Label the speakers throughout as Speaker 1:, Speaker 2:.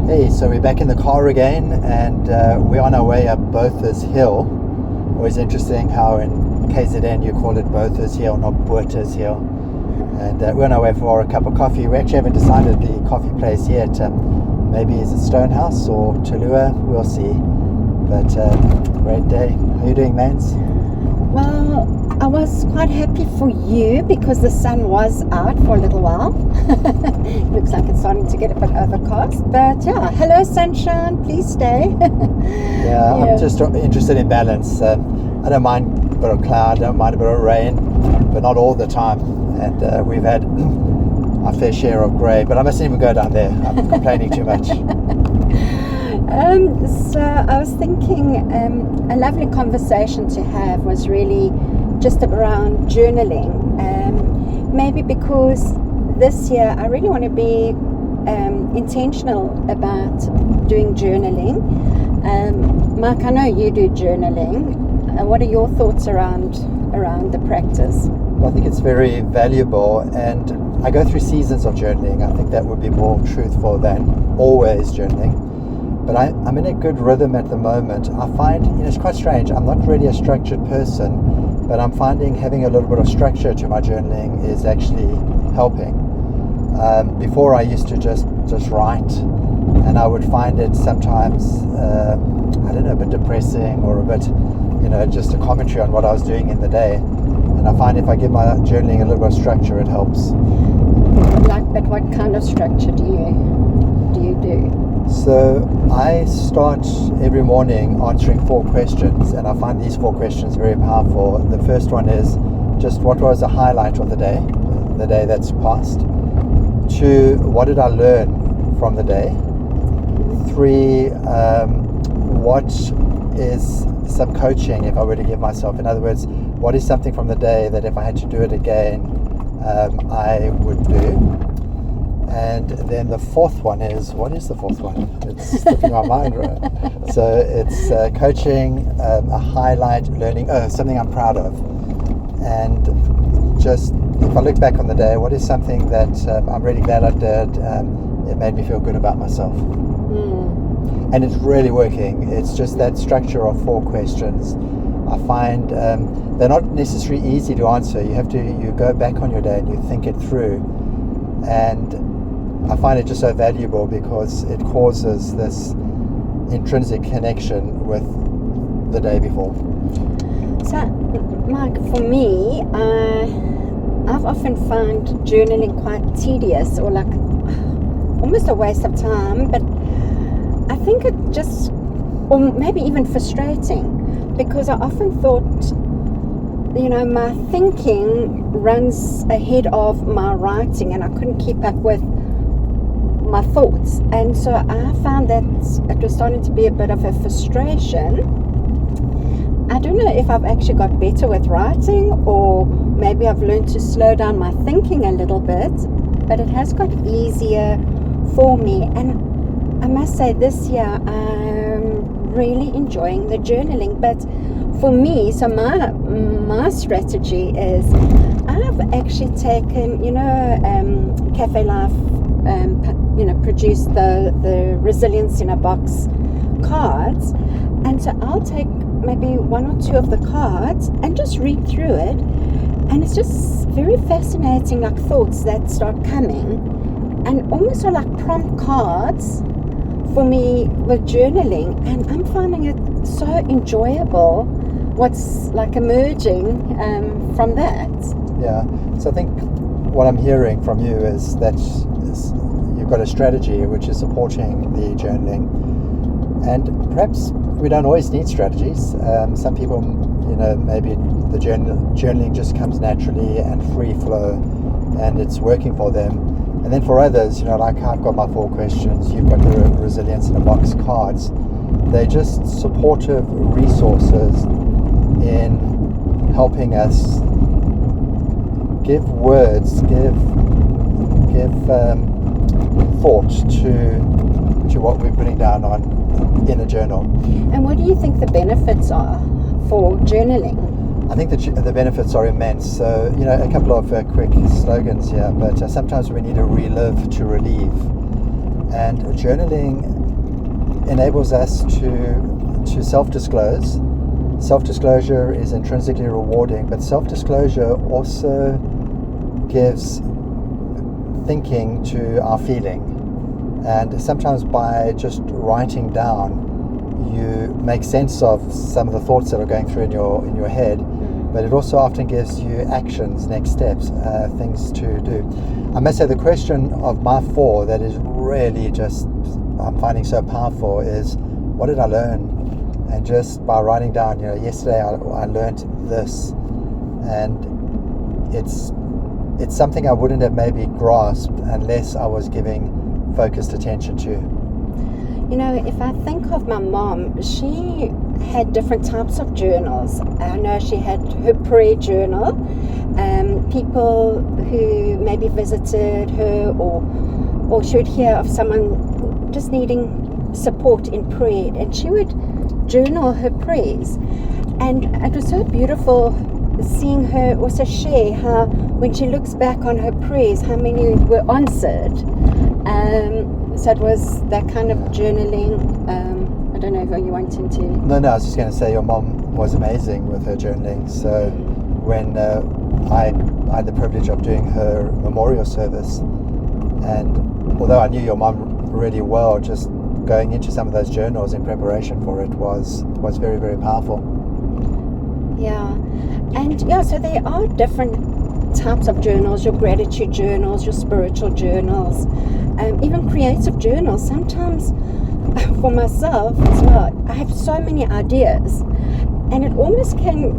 Speaker 1: Hey, so we're back in the car again, and we're on our way up Botha's Hill. Always interesting how in KZN you call it Botha's Hill, not Botha's Hill. And we're on our way for a cup of coffee. We actually haven't decided the coffee place yet. Maybe is it Stonehouse or Talua? We'll see. But great day. How are you doing, Mans?
Speaker 2: Well, I was quite happy for you because the sun was out for a little while. Looks like it's starting to get a bit overcast. But yeah, hello sunshine, please stay.
Speaker 1: Yeah, I'm just interested in balance. I don't mind a bit of cloud, I don't mind a bit of rain, but not all the time. And we've had our fair share of grey, but I mustn't even go down there. I'm complaining too much.
Speaker 2: So I was thinking a lovely conversation to have was really just around journaling. Maybe because this year I really want to be intentional about doing journaling. Mark, I know you do journaling. What are your thoughts around the practice?
Speaker 1: Well, I think it's very valuable, and I go through seasons of journaling. I think that would be more truthful than always journaling. But I'm in a good rhythm at the moment. I find, it's quite strange. I'm not really a structured person, but I'm finding having a little bit of structure to my journaling is actually helping. Before I used to just write, and I would find it sometimes, a bit depressing or a bit, just a commentary on what I was doing in the day. And I find if I give my journaling a little bit of structure, it helps.
Speaker 2: But what kind of structure do you do?
Speaker 1: So I start every morning answering 4 questions, and I find these 4 questions very powerful. The first one is just what was the highlight of the day that's passed. 2, what did I learn from the day? 3, what is some coaching if I were to give myself? In other words, what is something from the day that if I had to do it again, I would do? And then the 4th one is, what is the 4th one? It's slipping my mind, right? So it's coaching, a highlight, learning, something I'm proud of. And just, if I look back on the day, what is something that I'm really glad I did? It made me feel good about myself. And it's really working. It's just that structure of 4 questions. I find they're not necessarily easy to answer. You go back on your day and you think it through. And I find it just so valuable because it causes this intrinsic connection with the day before.
Speaker 2: So, Mark, for me, I've often found journaling quite tedious or like almost a waste of time, but I think it just, or maybe even frustrating, because I often thought, my thinking runs ahead of my writing and I couldn't keep up with my thoughts, and so I found that it was starting to be a bit of a frustration. I don't know if I've actually got better with writing, or maybe I've learned to slow down my thinking a little bit, but it has got easier for me. And I must say this year I'm really enjoying the journaling. But for me, so my strategy is I've actually taken, Cafe Life produced the Resilience in a Box cards, and so I'll take maybe 1 or 2 of the cards and just read through it, and it's just very fascinating, like thoughts that start coming, and almost are like prompt cards for me with journaling, and I'm finding it so enjoyable what's like emerging from that.
Speaker 1: Yeah, so I think what I'm hearing from you is that you've got a strategy which is supporting the journaling, and perhaps we don't always need strategies. Some people, maybe the journaling just comes naturally and free flow, and it's working for them. And then for others, like I've got my 4 questions, you've got the Resilience in a Box cards. They're just supportive resources in helping us give words, give thought to what we're putting down in a journal.
Speaker 2: And what do you think the benefits are for journaling?
Speaker 1: I think the benefits are immense. So, a couple of quick slogans here, but sometimes we need to relive to relieve. And journaling enables us to self-disclose. Self-disclosure is intrinsically rewarding, but self-disclosure also gives thinking to our feeling. And sometimes by just writing down, you make sense of some of the thoughts that are going through in your head, but it also often gives you actions, next steps, things to do. I must say the question of my 4 that is really just I'm finding so powerful is, what did I learn? And just by writing down, yesterday I learned this, and it's something I wouldn't have maybe grasped unless I was giving focused attention to.
Speaker 2: If I think of my mom, she had different types of journals. I know she had her prayer journal. People who maybe visited her or she would hear of someone just needing support in prayer, and she would journal her prayers. And it was so beautiful seeing her also share how when she looks back on her prayers, how many were answered. So it was that kind of journaling. I don't know if you wanted to.
Speaker 1: No, I was just going to say your mom was amazing with her journaling. So when I had the privilege of doing her memorial service, and although I knew your mom really well, just going into some of those journals in preparation for it was very, very powerful.
Speaker 2: Yeah, and so there are different types of journals, your gratitude journals, your spiritual journals, even creative journals. Sometimes for myself as well, I have so many ideas, and it almost can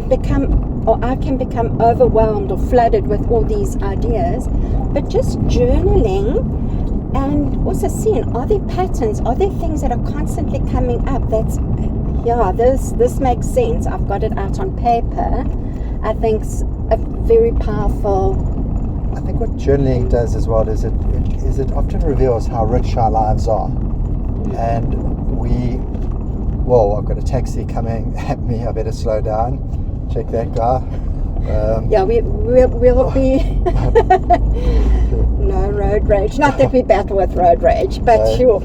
Speaker 2: become, or I can become overwhelmed or flooded with all these ideas. But just journaling and also seeing, are there patterns, are there things that are constantly coming up that's, this makes sense, I've got it out on paper. I think it's a very powerful.
Speaker 1: I think what journaling does as well is it often reveals how rich our lives are. And I've got a taxi coming at me, I better slow down. Check that guy.
Speaker 2: We'll be no road rage. Not that we battle with road rage, but sure.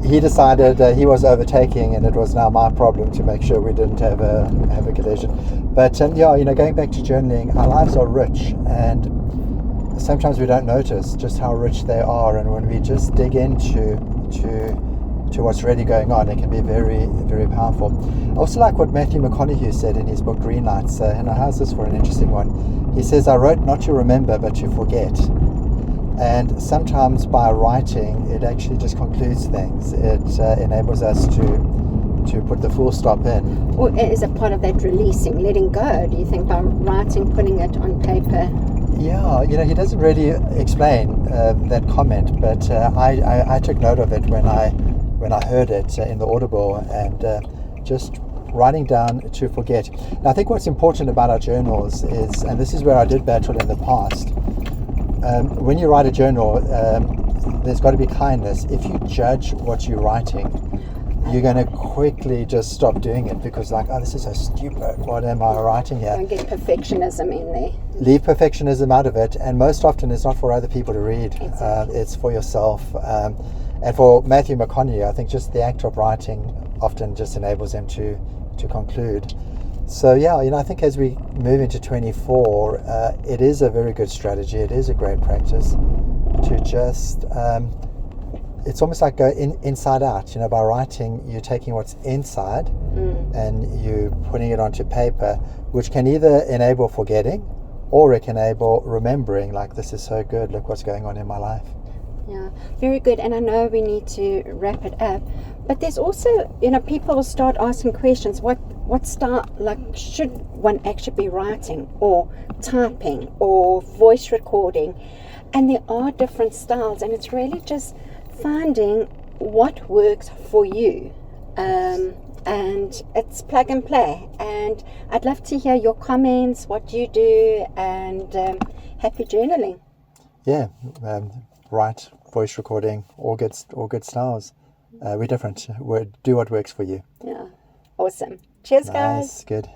Speaker 1: He decided he was overtaking, and it was now my problem to make sure we didn't have a collision. But going back to journaling, our lives are rich, and sometimes we don't notice just how rich they are. And when we just dig into what's really going on, it can be very, very powerful. I also like what Matthew McConaughey said in his book Green Lights, and how's this for an interesting one? He says, I wrote not to remember, but to forget. And sometimes by writing, it actually just concludes things. It enables us to put the full stop in.
Speaker 2: Or is it part of that releasing, letting go, do you think, by writing, putting it on paper?
Speaker 1: Yeah, he doesn't really explain that comment, but I took note of it when I heard it in the Audible, and just writing down to forget. And I think what's important about our journals is, and this is where I did battle in the past, when you write a journal, there's got to be kindness. If you judge what you're writing, you're going to quickly just stop doing it, because this is so stupid, what am I writing here?
Speaker 2: Don't get perfectionism in there.
Speaker 1: Leave perfectionism out of it, and most often it's not for other people to read.
Speaker 2: Exactly.
Speaker 1: It's for yourself. And for Matthew McConaughey, I think just the act of writing often just enables him to conclude. So I think as we move into 24, it is a very good strategy. It is a great practice to just, it's almost like go inside out. By writing, you're taking what's inside and you putting it onto paper, which can either enable forgetting, or it can enable remembering, like, this is so good, look what's going on in my life.
Speaker 2: Yeah, very good. And I know we need to wrap it up, but there's also, people will start asking questions. What style, should one actually be writing or typing or voice recording? And there are different styles, and it's really just finding what works for you. And it's plug and play. And I'd love to hear your comments, what you do, and happy journaling.
Speaker 1: Yeah, write, voice recording, all good styles. We're different. Do what works for you.
Speaker 2: Yeah, awesome. Cheers, guys.
Speaker 1: Nice, good.